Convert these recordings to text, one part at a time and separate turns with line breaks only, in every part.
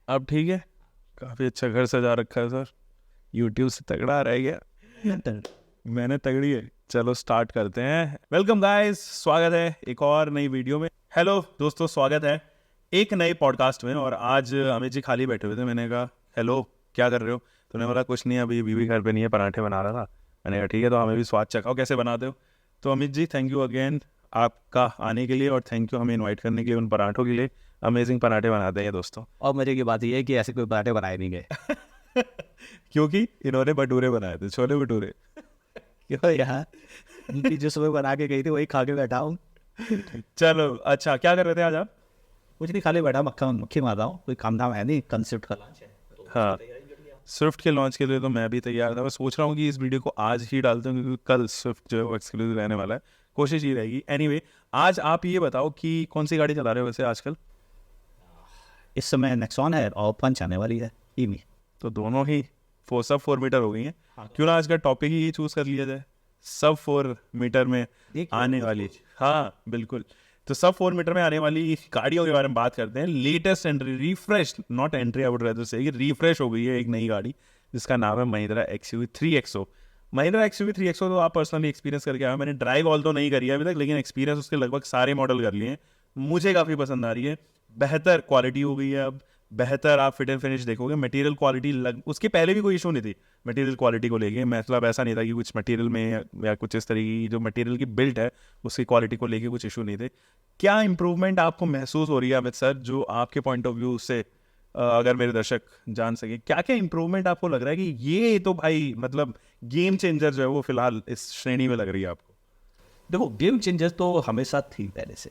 अब ठीक है, काफ़ी अच्छा घर सजा रखा है सर। यूट्यूब से तगड़ा रह गया। मैंने तगड़ी है। चलो स्टार्ट करते हैं। वेलकम गाइस, स्वागत है एक और नई वीडियो में। हेलो दोस्तों, स्वागत है एक नए पॉडकास्ट में। और आज अमित जी खाली बैठे हुए थे। मैंने कहा हेलो क्या कर रहे हो? तो उन्होंने बोला कुछ नहीं, अभी बीवी घर पे नहीं है, पराठे बना रहा था। मैंने कहा ठीक है, तो हमें भी स्वाद चखाओ, कैसे बनाते हो? तो Amit ji thank you again आपका आने के लिए, और थैंक यू हमें इनवाइट करने के लिए उन पराठों के लिए। अमेजिंग पराठे बनाते हैं दोस्तों।
और मजे की बात यह है कि ऐसे कोई पराठे बनाए नहीं गए।
क्योंकि इन्होंने भटूरे बनाए थे, छोले भटूरे।
क्यों यार, उनकी जो सुबह बना के गई थी वही खा के बैठा हूँ।
चलो अच्छा, क्या कर रहे थे आज आप?
कुछ नहीं, खाली बैठा मक्खी मार रहा हूँ। कोई काम धाम है नहीं, कंसेप्ट का लॉन्च है तो
हाँ,
उसकी तैयारी कर लिया।
स्विफ्ट के लॉन्च के लिए तो मैं भी तैयार था। मैं सोच रहा हूँ कि इस वीडियो को आज ही डालते हैं, क्योंकि कल स्विफ्ट जो है वो एक्सक्लूसिव रहने वाला है। कोशिश ही रहेगी। एनीवे, आज आप ये बताओ कि कौन सी गाड़ी चला रहे हो वैसे आजकल?
इस समय नेक्सॉन है और पंच आने वाली है ईवी।
तो दोनों ही सब 4 मीटर हो गई हैं।
हाँ।
क्यों ना आज का टॉपिक ही चूज कर लिया जाए, सब 4 मीटर में
देखिए,
आने वाली। हाँ बिल्कुल, तो सब 4 मीटर में आने वाली गाड़ियों के बारे में बात करते हैं। Latest entry, refresh, not entry, I would rather से रिफ्रेश हो गई है एक नई गाड़ी जिसका नाम है Mahindra XUV 3XO। Mahindra XUV 3XO तो आप पर्सनली एक्सपीरियंस करके आए हो। मैंने ड्राइव ऑल तो नहीं करी है अभी तक, लेकिन एक्सपीरियंस उसके लगभग सारे मॉडल कर लिए हैं। मुझे काफ़ी पसंद आ रही है। बेहतर क्वालिटी हो गई है अब, बेहतर आप फिट एंड फिनिश देखोगे। मटेरियल क्वालिटी उसके पहले भी कोई इशू नहीं थी मटेरियल क्वालिटी को लेके। मतलब ऐसा नहीं था कि कुछ मटेरियल में या कुछ इस तरीके की जो मटेरियल की बिल्ट है उसकी क्वालिटी को लेके कुछ इशू नहीं थे। क्या इंप्रूवमेंट आपको महसूस हो रही है अमित सर, जो आपके पॉइंट ऑफ व्यू से अगर मेरे दर्शक जान सके, क्या क्या इंप्रूवमेंट आपको लग रहा है कि ये तो भाई मतलब गेम चेंजर जो है वो फिलहाल इस श्रेणी में लग रही है आपको?
देखो, गेम चेंजर तो हमेशा थी पहले से।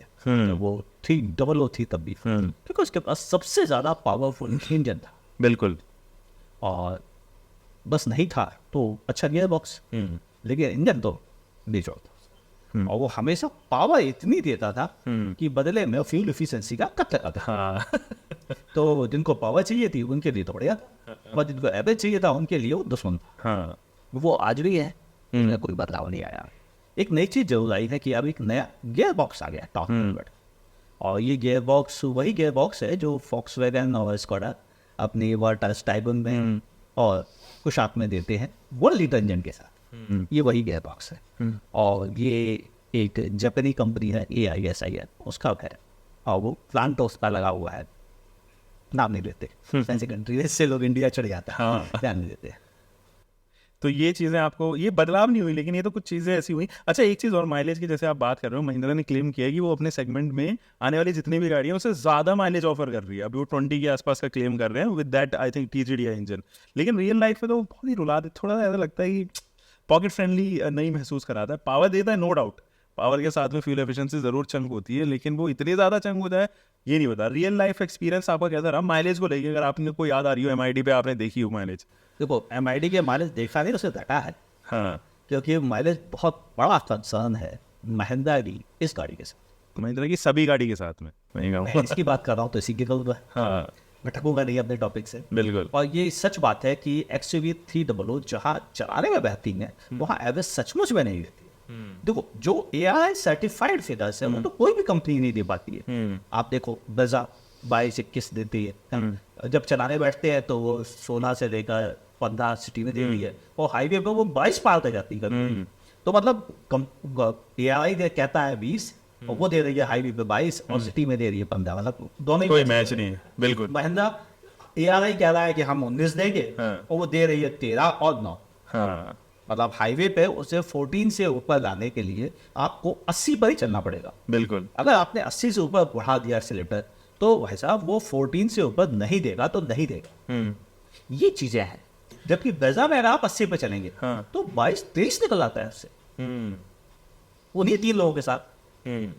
वो थी, डबल ओ थी तब भी, क्योंकि उसके पास सबसे ज्यादा पावरफुल इंजन था।
बिल्कुल।
और बस नहीं था तो अच्छा गियर बॉक्स, लेकिन इंजन तो बेजोड़ था। और वो हमेशा पावर इतनी देता था कि बदले में फ्यूल एफिशिएंसी का कट लगाता था।
हाँ।
तो जिनको पावर चाहिए थी उनके लिए तो बढ़िया था, और जिनको एवरेज चाहिए था उनके लिए वो दुश्मन था।
हाँ।
वो आज भी है, इसमें कोई बदलाव नहीं आया। एक नई चीज जरूर आई है कि अब एक नया गियर बॉक्स आ गया टॉप में। और ये गियर बॉक्स वही गियर बॉक्स है जो फॉक्सवैगन और स्कोडा अपनी वर्टस टाइगन में और कुशाक में देते हैं 1 लीटर इंजन के साथ। ये वही गियर बॉक्स है। और ये एक जापानी कंपनी है AISI उसका है, और वो प्लांट उसका लगा हुआ है। नाम नहीं लेते, फैंसी कंट्री इससे लोग इंडिया चढ़ जाता है।
हाँ।
ध्यान नहीं देते।
तो ये चीज़ें आपको, ये बदलाव नहीं हुई, लेकिन ये तो कुछ चीज़ें ऐसी हुई। अच्छा, एक चीज़ और, माइलेज की जैसे आप बात कर रहे हो, महिंद्रा ने क्लेम किया है कि वो अपने सेगमेंट में आने वाली जितनी भी गाड़ियां उससे ज़्यादा माइलेज ऑफर कर रही है। अभी वो 20 के आसपास का क्लेम कर रहे हैं with that I think TGDI engine. लेकिन रियल लाइफ में तो बहुत ही रुला दे, थोड़ा ऐसा लगता है कि पॉकेट फ्रेंडली नहीं महसूस कराता है। पावर देता है नो डाउट, पावर के साथ में फ्यूल एफिशिएंसी जरूर चंक होती है, लेकिन वो इतनी ज़्यादा चंक होता है ये नहीं बता। रियल लाइफ एक्सपीरियंस आपका कैसा रहा माइलेज को लेकर? अगर आपने कोई याद आ रही हो MID पे आपने देखी हो माइलेज?
देखो, MID के माइलेज देखा नहीं, उसे घटा है।
हाँ,
क्योंकि माइलेज बहुत बड़ा कंसर्न है महिंद्रा की इस गाड़ी के साथ।
महिंद्रा की सभी गाड़ी के साथ में मैं
मैं इसकी बात कर रहा हूँ तो इसी के कल
हाँ
भटकूंगा नहीं अपने टॉपिक से।
बिल्कुल।
और ये सच बात है कि XUV 300 जहाँ चलाने में बेहतरीन है, वहाँ एवरेज सचमुच में नहीं देती है। देखो, जो AI सर्टिफाइड फिगर्स है वो तो कोई भी कंपनी नहीं दे पाती है। आप देखो, ब्रेजा 22-21 देती है, जब चलाने बैठते हैं तो वो 16 से लेकर 15 सिटी में दे रही है, और हाईवे पे वो 22 पार कर जाती है। तो मतलब AI कहता है 20 और वो दे रही है हाईवे पे 22 और सिटी में दे रही है 15। मतलब दोनों ही
कोई मैच नहीं है। बिल्कुल।
महिंद्रा AI कह रहा है कि हम 19 देंगे, और वो दे रही है 13 और 9।
हाँ
मतलब हाईवे पे उसे 14 से ऊपर लाने के लिए आपको 80 पर ही चलना पड़ेगा।
बिल्कुल।
अगर आपने 80 से ऊपर बढ़ा दिया एक्सीलेटर तो भाई साहब वो 14 से ऊपर नहीं देगा तो नहीं देगा। ये चीजें हैं। जबकि ब्रेजा में अगर आप 80 पे चलेंगे तो 22-23 निकल आता है उससे। उन्हीं 3 लोगों के साथ,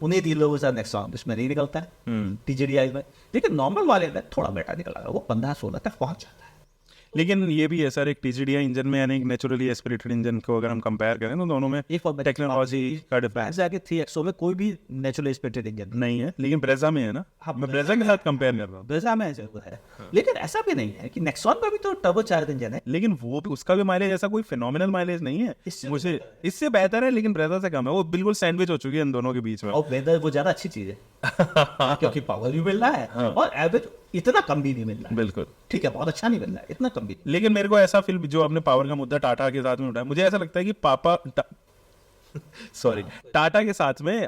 उन्हीं 3 लोगों के साथ नेक्सॉन इसमें नहीं निकलता है TGDI में। लेकिन नॉर्मल वाले में थोड़ा बेटा निकला, वो 15-16 तक पहुंच जाता है।
लेकिन ये भी है सर, एक TGDI इंजन में यानी एक नेचुरली एस्पिरेटेड इंजन को अगर हम कंपेयर करें तो दोनों में
एक और
टेक्नोलॉजी का डिफरेंस
जाके 3XO में कोई भी नेचुरल एस्पिरेटेड इंजन
नहीं है, लेकिन ब्रेजा में है ना।
हाँ,
मैं ब्रेजा के साथ कंपेयर कर रहा हूँ।
ब्रेजा में जरूर है। लेकिन ऐसा भी नहीं है कि नेक्सॉन का भी तो टर्बो चार्ज इंजन है।
लेकिन वो भी, उसका भी माइलेज ऐसा कोई फिनोमिनल माइलेज नहीं है, मुझे इससे बेहतर है, लेकिन ब्रेजा से कम है। वो बिल्कुल सैंडविच हो चुकी है इन दोनों के बीच में।
और वेदर वो ज्यादा अच्छी चीज है क्योंकि पावर भी मिल रहा है और एवरेज इतना कम भी नहीं मिल रहा है।
बिल्कुल।
ठीक है, बहुत अच्छा नहीं मिल रहा है, इतना कम भी नहीं।
लेकिन मेरे को ऐसा फील, जो आपने पावर का मुद्दा टाटा के साथ में उठाया, मुझे ऐसा लगता है कि सॉरी, टाटा के साथ में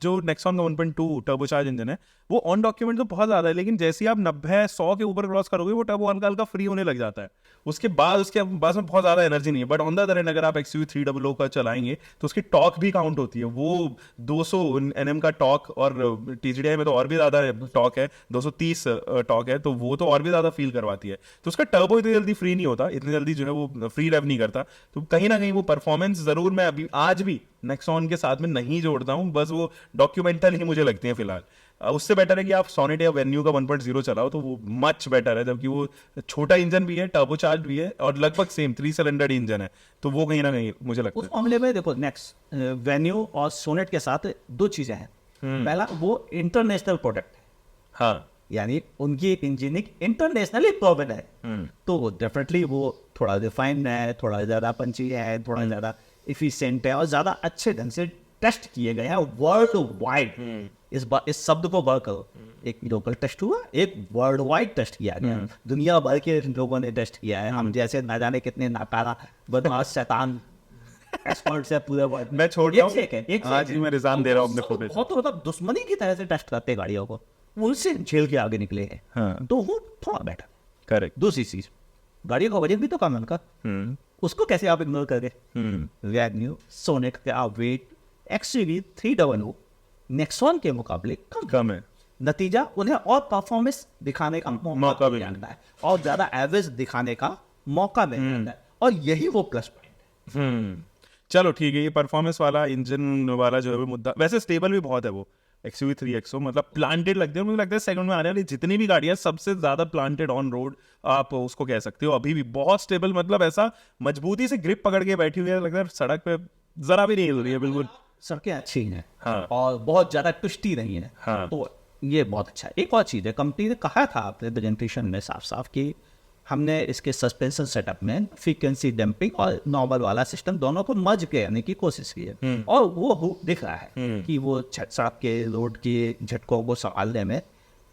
जो नेक्सॉन का 1.2 टर्बोचार्ज इंजन है, वो ऑन डॉक्यूमेंट तो बहुत ज्यादा है, लेकिन जैसे ही आप 90-100 के ऊपर क्रॉस करोगे वो टर्बो हल्का हल्का फ्री होने लग जाता है। उसके बाद में बहुत ज्यादा एनर्जी नहीं है। But on the other hand अगर आप XUV 300 का चलाएंगे तो उसकी टॉक भी काउंट होती है। वो 200 Nm का टॉक, और TGDI में तो और भी ज्यादा टॉक है, 230 टॉक है, तो वो तो और भी ज्यादा फील करवाती है। तो उसका टर्बो इतनी जल्दी फ्री नहीं होता, इतनी जल्दी जो है वो फ्री रेव नहीं करता। तो कहीं ना कहीं वो परफॉर्मेंस जरूर मैं अभी आज भी नेक्सॉन के साथ में नहीं जोड़ता हूँ, बस वो डॉक्यूमेंटल ही मुझे लगती है फिलहाल। उससे बेटर है कि आप सोनेट या वेन्यू का 1.0 चलाओ, तो वो मच बेटर है, जबकि वो छोटा इंजन भी है, टर्बोचार्ज भी है, और लगभग सेम 3 सिलेंडर इंजन है। तो वो कहीं ना कहीं मुझे लगता
उस
है।
मामले में देखो, नेक्स्ट वेन्यू और सोनेट के साथ दो चीजें हैं। पहला, वो इंटरनेशनल प्रोडक्ट है,
हाँ,
यानी उनकी इंजीनियरिंग इंटरनेशनली प्रोवन है। तो डेफिनेटली वो थोड़ा रिफाइंड है, थोड़ा ज़्यादा पंची है, थोड़ा ज़्यादा इफिशिएंट है, और ज़्यादा अच्छे ढंग से टेस्ट किए गए हैं वर्ल्ड वाइड। इस शब्द को वर्क करो, एक लोकल टेस्ट हुआ, एक वर्ल्ड वाइड टेस्ट किया गया, दुनिया भर के लोगों ने टेस्ट किया है। हम जैसे ना जाने कितने नाकारा बदमाश शैतान एक्सपर्ट्स है पूरे वर्ल्ड।
मैं छोड़ रहा हूँ,
एक
आज ही मैं रिजाइन दे रहा हूँ अपने खुद पे।
बहुत मतलब दुश्मनी की तरह से टेस्ट करते हैं गाड़ियों को, उनसे झेल के आगे निकले हैं।
हाँ,
तो वो थोड़ा बेटर।
करेक्ट।
दूसरी चीज, गाड़ियों का वजन भी तो कम है उनका, उसको कैसे आप इग्नोर करेंगे? वेन्यू, सोनेट का वेट XUV 300 नेक्सॉन के मुकाबले कम
है।
नतीजा उन्हें और परफॉर्मेंस दिखाने का
मौका भी
मिलता है, और ज्यादा एवरेज दिखाने का मौका मिल जाता है, और यही वो प्लस पॉइंट है।
चलो ठीक है, ये परफॉर्मेंस वाला, इंजन वाला जो है वो मुद्दा, वैसे स्टेबल भी बहुत है वो XUV 3XO, मतलब प्लांटेड लगते हैं। मुझे लगता है सेकंड में आने वाली जितनी भी गाड़ियां सबसे ज्यादा प्लांटेड ऑन रोड आप उसको कह सकते हो। अभी भी बहुत स्टेबल, मतलब ऐसा मजबूती से ग्रिप पकड़ के बैठी हुई है, लगता है सड़क पे जरा भी नहीं हिल रही है, बिल्कुल।
सड़कें अच्छी हैं,
हाँ।
और बहुत ज्यादा ट्विस्टी नहीं है।
हाँ।
तो ये बहुत अच्छा है। एक और चीज़ है, कंपनी ने कहा था अपने प्रेजेंटेशन में साफ साफ कि हमने इसके सस्पेंशन सेटअप में फ्रीक्वेंसी डैम्पिंग और नॉर्मल वाला सिस्टम दोनों को मर्ज करने की कोशिश की है, और वो दिख रहा है कि वो सड़क के रोड के झटकों को संभालने में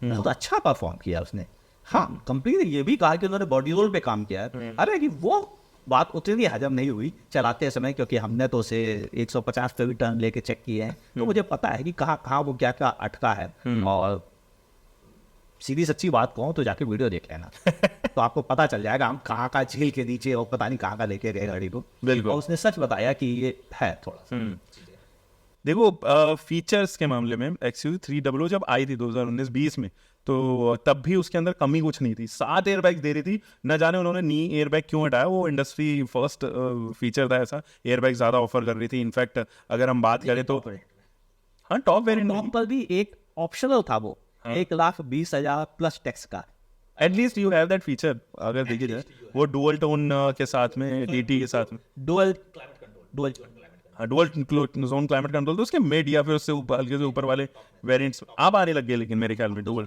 बहुत अच्छा परफॉर्म किया उसने। हाँ, कंपनी ने ये भी कहा कि उन्होंने बॉडी रोल पे काम किया है। अरे कि वो बात उतनी हजम नहीं हुई चलाते समय, क्योंकि हमने तो उसे 150 पे भी टर्न लेके चेक किए हैं, तो मुझे पता है कि कहाँ वो क्या क्या अटका है। और सीधी सच्ची बात कहूँ तो जाके वीडियो देख लेना तो आपको पता चल जाएगा हम कहाँ का झील के नीचे और पता नहीं कहाँ का लेके गए गाड़ी को।
बिल्कुल।
और उसने सच बताया कि ये है थोड़ा सा।
देखो, फीचर्स के मामले में XUV 300 जब आई थी 2019-20 में, तो तब भी उसके अंदर कमी कुछ नहीं थी। 7 एयरबैग दे रही थी, न जाने उन्होंने नी एयरबैग क्यों हटाया। वो इंडस्ट्री फर्स्ट फीचर था ऐसा, एयरबैग ज्यादा ऑफर कर रही थी। इनफैक्ट अगर हम बात करें तो हाँ, टॉप वेरिएंट
पर भी एक ऑप्शनल था वो, 1,20,000 प्लस टैक्स का।
At least you have that feature. अगर देखिए जाए वो डुअल टोन के साथ में, DT के साथ में
डुअल
जोन क्लाइमेट कंट्रोल, तो उसके मिड या फिर उससे ऊपर, हल्के से ऊपर वाले वेरिएंट्स अब आने लग गए, लेकिन मेरे ख्याल में डुअल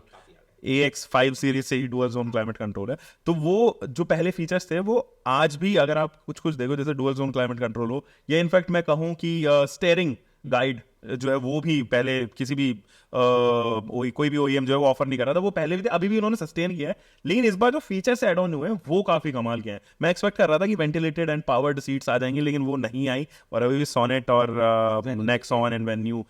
AX5 सीरीज से ही डुअल जोन क्लाइमेट कंट्रोल है। तो वो जो पहले फीचर्स थे वो आज भी अगर आप कुछ कुछ देखो, जैसे डुअल जोन क्लाइमेट कंट्रोल हो, या इनफैक्ट मैं कहूँ कि स्टेयरिंग गाइड जो है वो भी पहले किसी भी कोई भी OEM जो है वो ऑफर नहीं कर रहा था, वो पहले भी थे, अभी भी उन्होंने सस्टेन किया है। लेकिन इस बार जो फीचर्स ऐड ऑन हुए हैं वो काफी कमाल के हैं। मैं एक्सपेक्ट कर रहा था कि वेंटिलेटेड एंड पावर्ड सीट्स आ जाएंगी, लेकिन वो नहीं आई। और अभी भी सोनेट और नेक्सॉन एंड वेन्यू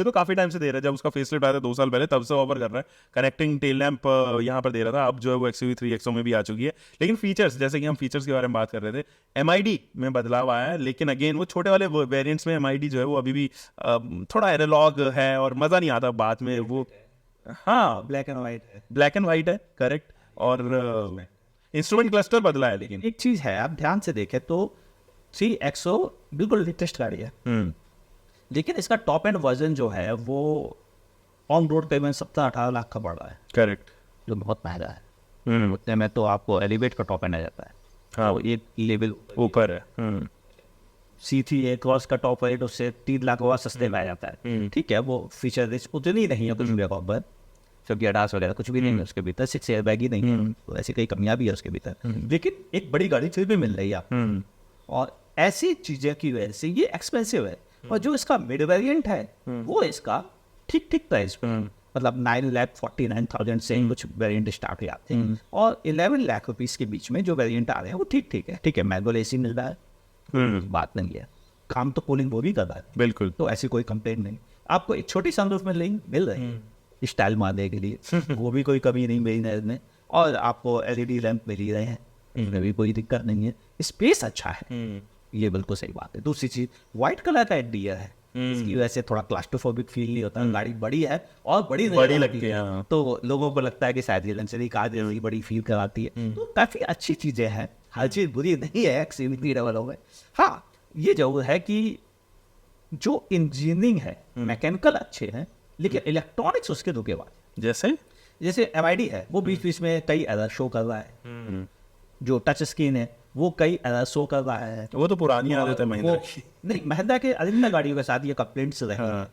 तो काफी टाइम से दे रहा है। जब उसका फेसलिफ्ट आया था 2 साल पहले, तब से ऑफर कर रहा है। कनेक्टिंग टेल लैंप यहाँ पर दे रहा था, अब जो है वो XUV 3XO में भी आ चुकी है। लेकिन फीचर्स, जैसे कि हम फीचर्स के बारे में बात कर रहे थे, MID में बदलाव आया है, लेकिन अगेन वो छोटे वाले वेरिएंट्स में MID जो है वो अभी भी थोड़ा एनालॉग है और मजा नहीं आता बात में। वो हाँ,
ब्लैक एंड व्हाइट है,
करेक्ट। और इंस्ट्रूमेंट क्लस्टर बदला है। लेकिन
एक चीज है, आप ध्यान से देखें तो 3XO बिल्कुल लेटेस्ट गाड़ी है, लेकिन इसका टॉप एंड वर्जन जो है वो ऑन रोड पेमेंट 17-18 लाख का पड़ रहा है,
करेक्ट,
जो बहुत महंगा है। उतने में तो आपको एलिवेट का टॉप एंड आ जाता है।
हाँ,
तो एक लेवल
ऊपर है।
C3 क्रॉस का टॉप रेट उससे 3 लाख और सस्ते में आ जाता है। ठीक है, वो फीचर रिच उतनी नहीं है कुछ भी पर, क्योंकि अडास वगैरह कुछ भी नहीं है उसके भीतर, 6 एयरबैग ही नहीं है, तो ऐसी कई कमियां भी है उसके भीतर। लेकिन एक बड़ी गाड़ी फिर भी मिल रही है आपको, और ऐसी चीजें की वजह से ये एक्सपेंसिव है। और जो इसका मिड वेरिएंट है वो इसका ठीक ठीक प्राइस मतलब 9,49,000 से कुछ वेरिएंट स्टार्ट हो जाते हैं और 11 लाख रुपीज़ के बीच में जो वेरिएंट आ रहे हैं वो ठीक है मैनुअल एसी मिल रहा है, बात नहीं है, काम तो कूलिंग वो भी कर रहा है,
बिल्कुल।
तो ऐसी कोई कंप्लेंट नहीं। आपको एक छोटी सनरूफ में मिल रही है स्टाइल मारने के लिए, वो भी कोई कमी नहीं मेरी नज़र में, और आपको एलईडी लैंप मिल ही रहे हैं, इसमें भी कोई दिक्कत नहीं है, स्पेस अच्छा है, ये बिल्कुल सही बात है। दूसरी चीज़ वाइट कलर का इंटीरियर है, इसकी वजह से थोड़ा क्लास्ट्रोफोबिक फील नहीं होता, गाड़ी बड़ी है और बड़ी
लगती है, हाँ।
तो लोगों को लगता है कि शायद ये लग्जरी कार जैसी बड़ी फील कराती है, तो काफ़ी अच्छी चीज़ें हैं, हर चीज़ बुरी नहीं है XUV300 में। हाँ, ये जरूर है कि जो इंजीनियरिंग है, मैकेनिकल अच्छे हैं, लेकिन इलेक्ट्रॉनिक्स उसके धोखेबाज। जैसे MID है, वो बीच बीच में कई एरर शो कर रहा है, जो टच स्क्रीन है वो कई एरर शो कर रहा है,
वो तो पुरानी आदत है महिंद्रा की।
नहीं, महिंद्रा के अधिकतर गाड़ियों के साथ ये कंप्लेंट्स रहे हैं,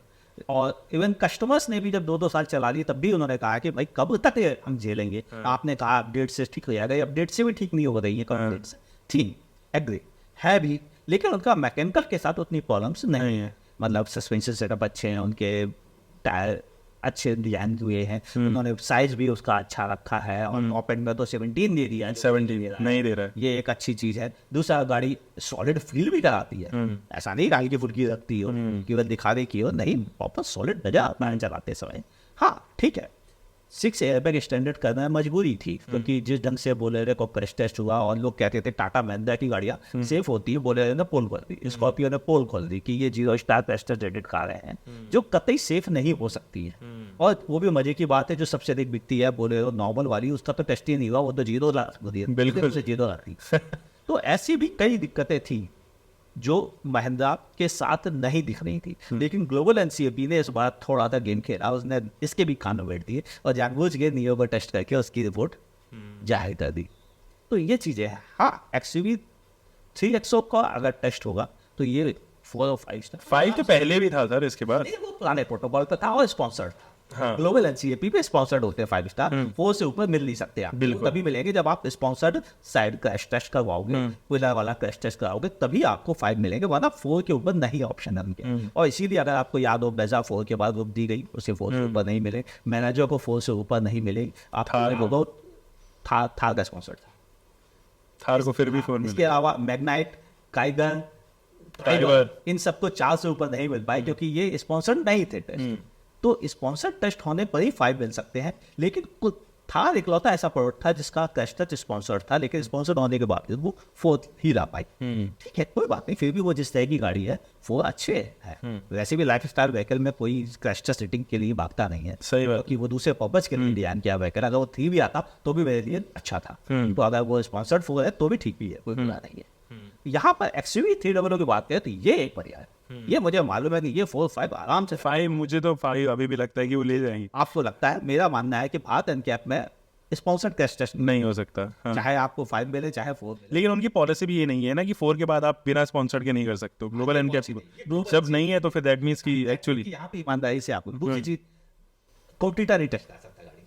और इवन कस्टमर्स ने भी जब 2-2 साल चला ली तब भी उन्होंने कहा कि भाई कब तक ये हम झेलेंगे, आपने कहा अपडेट से ठीक हो जाएगा, अपडेट से भी ठीक नहीं हो रही है कंप्लेंट्स, ठीक एग्री है भी, लेकिन उनका मैकेनिकल के साथ उतनी प्रॉब्लम्स नहीं है, मतलब सस्पेंशन सेटअप अच्छे हैं, उनके टायर अच्छे डिजाइन हुए हैं, उन्होंने साइज भी उसका अच्छा रखा है, और ओपन में तो 17 दे दिया है,
17 नहीं दे रहा है,
ये एक अच्छी चीज़ है। दूसरा, गाड़ी सॉलिड फील भी कराती है, ऐसा नहीं गाड़ी की फुल्की रखती हो केवल दिखावे की हो, नहीं, प्रॉपर सॉलिड नजर आता है चलाते समय। हाँ ठीक है, 6 एयरबैग स्टैंडर्ड करना मजबूरी थी, क्योंकि जिस ढंग से बोलेरो को क्रैश टेस्ट हुआ और लोग कहते थे टाटा महिंद्रा की गाड़ियाँ सेफ होती है, बोलेरो ने पोल खोल दी, स्कॉर्पियो ने पोल खोल दी कि ये 0 स्टार क्रैश टेस्ट रेटेड कारें हैं जो कतई सेफ नहीं हो सकती है, और वो भी मजे की बात है, जो सबसे अधिक बिकती है बोलेरो नॉर्मल वाली, उसका तो टेस्ट ही नहीं हुआ, वो तो 0
बिल्कुल
से 0 आती। तो ऐसी भी कई दिक्कतें थी जो महिंद्रा के साथ नहीं दिख रही थी, लेकिन ग्लोबल एनसीएपी ने इस बार थोड़ा सा गेम खेला, उसने इसके भी कान बैठ दिए और जानबूझ के नियो पर टेस्ट करके उसकी रिपोर्ट जाहिर कर दी। तो ये चीज़ें हैं। हाँ, XUV3XO का अगर टेस्ट होगा तो ये 4 और 5 स्टार,
5 तो पहले भी था सर, इसके बाद
वो पुराने प्रोटोकॉल पर था और स्पॉन्सर्ड था।
हाँ।
ग्लोबल एनसीएपी पे स्पॉन्सर्ड होते हैं 5 स्टार, 4 से ऊपर मिल नहीं सकते आप,
बिल्कुल।
तभी मिलेंगे जब आप स्पॉन्सर्ड साइड क्रैश टेस्ट करवाओगे, विला वाला क्रैश टेस्ट कराओगे, तभी आपको 5 मिलेंगे, वरना 4 के ऊपर नहीं ऑप्शन है उनके। और इसीलिए अगर आपको याद हो, बेजा 4 के बाद रुक दी गई, उसे 4 से ऊपर नहीं मिले, मैनेजर को 4 से ऊपर नहीं मिले, आपको थार का स्पॉन्सर्ड था,
थार को फिर भी 4
इसके
मिले।
अलावा मैग्नाइट, काइगर, इन सबको 4 से ऊपर नहीं मिल पाए, क्योंकि ये स्पॉन्सर्ड नहीं थे टेस्ट। तो स्पॉन्सर्ड टेस्ट होने पर ही 5 मिल सकते हैं, लेकिन थार इकलौता ऐसा प्रोडक्ट था जिसका क्रैश टेस्ट स्पॉन्सर्ड था, लेकिन स्पॉन्सर्ड होने के बावजूद वो 4 ही रह पाई। ठीक है, कोई बात नहीं, फिर भी वो जिस तरह की गाड़ी है 4 अच्छे है। वैसे भी लाइफ स्टाइल व्हीकल में कोई क्रैश टेस्ट रेटिंग के लिए भागता नहीं है,
सही बात।
कि वो दूसरे पर्पज के लिए डिजाइन किया व्हीकल, अगर वो 3 भी आता तो भी मेरे लिए अच्छा था, तो अगर वो स्पॉन्सर्ड 4 है तो भी ठीक भी है, कोई बुरा नहीं है। यहाँ पर XUV300 की बात करें तो ये एक बढ़िया है, ये मुझे मालूम है कि ये 4-5 आराम से
5 मुझे तो 5 अभी भी लगता है कि वो ले जाएंगे।
आपको लगता है, मेरा मानना है कि भारत एनकैप में स्पॉन्सर्ड क्रैश टेस्ट
नहीं हो सकता। हाँ।
चाहे आपको 5 मिले चाहे 4 मिले।
लेकिन उनकी पॉलिसी भी ये नहीं है ना कि 4 के बाद आप बिना स्पॉन्सर्ड के नहीं कर सकते हो। ग्लोबल एनकैप जब नहीं है तो फिर दैट मींस कि एक्चुअली
यहाँ पे ईमानदारी से आपको दूसरी चीज, कॉम्पिटिटर नहीं टेस्ट कर सकता गाड़ी,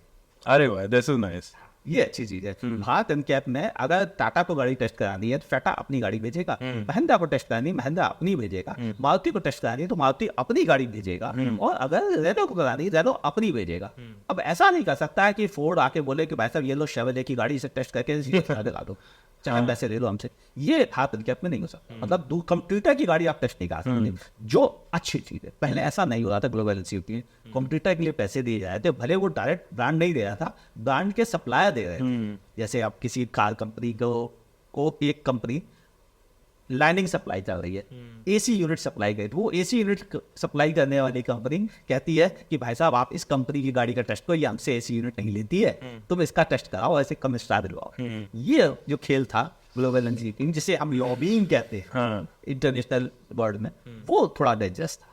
अरे वाह दिस इज नाइस।
ये अच्छी चीज है। भारत एनकैप में अगर टाटा को गाड़ी टेस्ट करानी है तो टाटा अपनी गाड़ी भेजेगा, महिंद्रा को टेस्ट करानी है महिंद्रा अपनी भेजेगा, मारुति को टेस्ट करानी है तो मारुति अपनी गाड़ी भेजेगा, और अगर रेनो को करानी है रेनो अपनी भेजेगा। अब ऐसा नहीं कर सकता है कि फोर्ड आके बोले कि भाई साहब ये लो शेवरले की गाड़ी से टेस्ट करके दिखा दो, चाहे पैसे ले लो हमसे। ये भारत एनकैप में नहीं हो सकता, मतलब कंप्यूटर की गाड़ी आप टेस्ट नहीं कर सकते, जो अच्छी चीज है। पहले ऐसा नहीं हो रहा था, ग्लोबल एनसीएपी कंप्यूटर के लिए पैसे दिए जा रहे थे, भले वो डायरेक्ट ब्रांड नहीं दे रहा था, ब्रांड के सप्लायर दे रहे थे। जैसे आप किसी कार कंपनी को एक कंपनी लाइनिंग सप्लाई चल रही है, एसी यूनिट सप्लाई करी, तो वो एसी यूनिट सप्लाई करने वाली कंपनी कहती है कि भाई साहब आप इस कंपनी की गाड़ी का टेस्ट करो, ये हमसे एसी यूनिट नहीं लेती है, तुम इसका टेस्ट कराओ, ऐसे कम स्टार दिलवाओ। ये जो खेल था ग्लोबल एनसीएपी, जिसे हम लॉबिंग कहते हैं इंटरनेशनल वर्ल्ड में, वो थोड़ा डेंजरस था।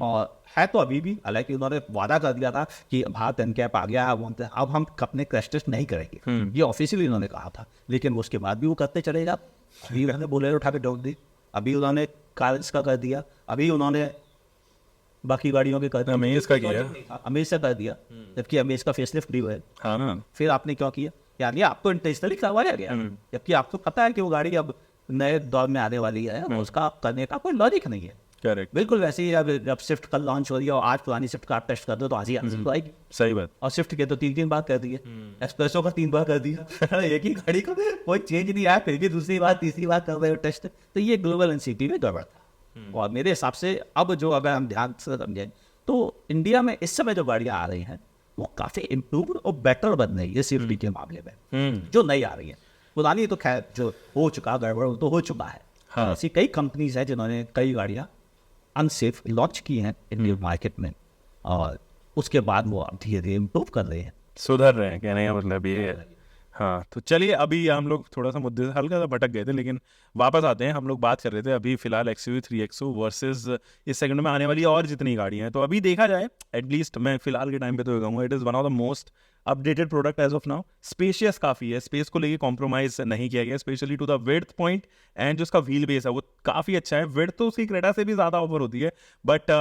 और है तो अभी भी, हालांकि उन्होंने वादा कर दिया था कि भारत एनकैप आ गया, अब हम अपने क्रैश टेस्ट नहीं करेंगे, ये ऑफिशियली उन्होंने कहा था, लेकिन उसके बाद भी वो करते चले जा। अभी उन्होंने बोलेरो उठा के ठोक दी, अभी उन्होंने कार्स का कर दिया, अभी उन्होंने बाकी गाड़ियों के कर दिया,
अमेज का किया,
अमेज से कर दिया, जबकि अमेज का फेसलिफ्ट भी हुआ है।
हाँ ना,
फिर आपने क्यों किया? यानी आपको इंटेंशनली करवाया गया, जबकि आपको पता है कि वो गाड़ी अब नए दौर में आने वाली है, उसका करने का कोई लॉजिक नहीं है।
करेक्ट,
बिल्कुल वैसे ही अब स्विफ्ट कल लॉन्च हो रही है और आज पुरानी स्विफ्ट का आप टेस्ट कर दो तो आज ही तो आएगी।
सही बात।
और स्विफ्ट के तो 3 बार कर दिए, एक्सप्रेसो का 3 बार कर दिया एक ही गाड़ी को कोई चेंज नहीं आया, फिर भी दूसरी बार तीसरी बार कर रहे हो टेस्ट। तो ये ग्लोबल एनसीपी में गड़बड़ था। और मेरे हिसाब से अब जो अगर हम ध्यान से समझें तो इंडिया में इस समय जो गाड़ियाँ आ रही हैं वो काफ़ी इम्प्रूव और बेटर बन रही है सेफ्टी के मामले में। जो नई आ रही है, पुरानी तो खैर जो हो चुका गड़बड़ तो हो चुका है।
हाँ।
ऐसी कई कंपनीज हैं जिन्होंने कई गाड़ियाँ अनसेफ लॉन्च की हैं इंडियन मार्केट में, और उसके बाद वो धीरे धीरे इम्प्रूव कर रहे हैं,
सुधर रहे हैं, कहने का मतलब ये है। हाँ, तो चलिए अभी हम लोग थोड़ा सा मुद्दे से हल्का सा भटक गए थे, लेकिन वापस आते हैं। हम लोग बात कर रहे थे अभी फिलहाल XUV 3XO वर्सेस इस सेगमेंट में आने वाली और जितनी गाड़ियाँ हैं। तो अभी देखा जाए, एटलीस्ट मैं फिलहाल के टाइम पे तो कहूँगा it is one of the most updated product as of now. Spacious काफ़ी है, स्पेस को लेके कॉम्प्रोमाइज़ नहीं किया गया, specially to the width point, and जो उसका व्हील बेस है वो काफ़ी अच्छा है। विड्थ तो उसकी क्रेटा से भी ज़्यादा ऑफर होती है, बट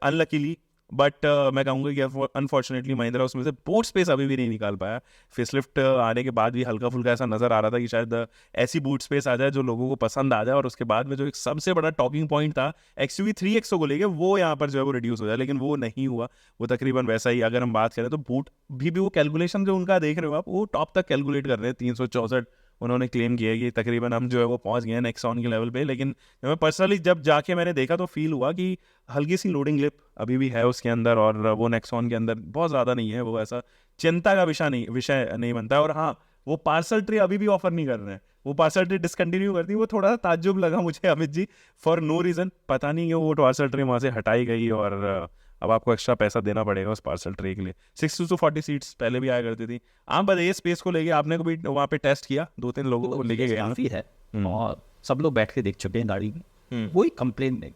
अनलकीली मैं कहूँगा कि अनफॉर्चुनेटली महिंद्रा उसमें से बूट स्पेस अभी भी नहीं निकाल पाया। फेसलिफ्ट आने के बाद भी हल्का फुल्का ऐसा नज़र आ रहा था कि शायद ऐसी बूट स्पेस आ जाए जो लोगों को पसंद आ जाए, और उसके बाद में जो एक सबसे बड़ा टॉकिंग पॉइंट था XUV 3XO को लेके, वो यहाँ पर जो है वो रिड्यूस हो जाए, लेकिन वो नहीं हुआ। वो तकरीबन वैसा ही, अगर हम बात करें तो बूट भी वो कैलकुलेशन जो उनका देख रहे हो आप, वो टॉप तक कैलकुलेट कर रहे हैं। 364 उन्होंने क्लेम किया कि तकरीबन हम जो है वो पहुंच गए हैं नेक्सॉन के लेवल पे। लेकिन मैं पर्सनली जब जाके मैंने देखा तो फील हुआ कि हल्की सी लोडिंग लिप अभी भी है उसके अंदर, और वो नेक्सॉन के अंदर बहुत ज़्यादा नहीं है। वो ऐसा चिंता का विषय नहीं बनता है। और हाँ, वो पार्सल ट्रे अभी भी ऑफर नहीं कर रहे हैं, वो पार्सल ट्रे डिसकंटिन्यू करती है। वो थोड़ा सा ताज्जुब लगा मुझे Amit ji, for no reason, पता नहीं क्यों वो पार्सल ट्रे वहाँ से हटाई गई, और अब आपको एक्स्ट्रा पैसा देना पड़ेगा उस पार्सल ट्रे के लिए। 60 to 40 सीट्स पहले भी आया करती थी। आप बताइए स्पेस को लेके, आपने कभी वहाँ पे टेस्ट किया? 2-3 लोगों को लेके गए
काफ़ी है और सब लोग बैठ के देख चुके हैं गाड़ी में, कोई कंप्लेन नहीं।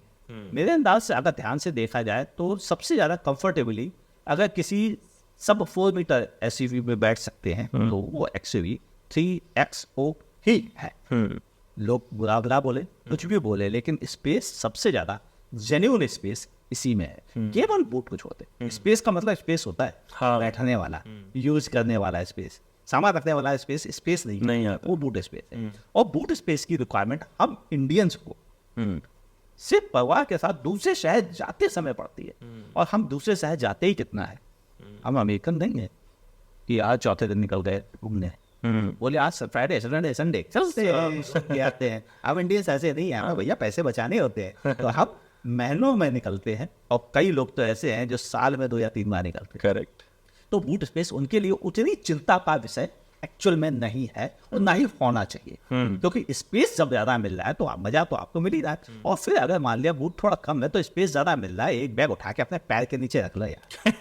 मेरे अंदाज से अगर ध्यान से देखा जाए तो सबसे ज़्यादा कंफर्टेबली अगर किसी सब 4 मीटर SUV में बैठ सकते हैं तो वो XUV 3XO ही है। लोग बुरा बुरा बोले, कुछ भी बोले, लेकिन स्पेस सबसे ज़्यादा जेन्युइन स्पेस इसी में है। केवल बूट को छोड़ते, स्पेस का मतलब स्पेस होता है,
हाँ।
बैठने वाला, यूज करने वाला स्पेस, सामान रखने वाला स्पेस नहीं
आता।
वो बूट स्पेस है। और बूट स्पेस की रिक्वायरमेंट हम इंडियंस को सिर्फ परिवार के साथ दूसरे शहर जाते समय पड़ती है। और हम दूसरे शहर जाते ही कितना है, हम अमेरिकन नहीं है कि आज चौथे दिन निकल गए घूमने, बोले आज फ्राइडे सैटरडे संडे चलते आते हैं। अब इंडियंस ऐसे नहीं है, भैया पैसे बचाने होते हैं तो हम महीनों में निकलते हैं, और कई लोग तो ऐसे हैं जो साल में 2 या 3 बार निकलते हैं।
करेक्ट।
तो बूट स्पेस उनके लिए उतनी चिंता का विषय एक्चुअल में नहीं है और ना ही होना चाहिए, क्योंकि स्पेस जब ज्यादा मिल रहा है तो मजा तो आपको मिल ही रहा है। और फिर अगर मान लिया बूट थोड़ा कम है तो स्पेस ज्यादा मिल रहा है, एक बैग उठा के अपने पैर के नीचे रख लो यार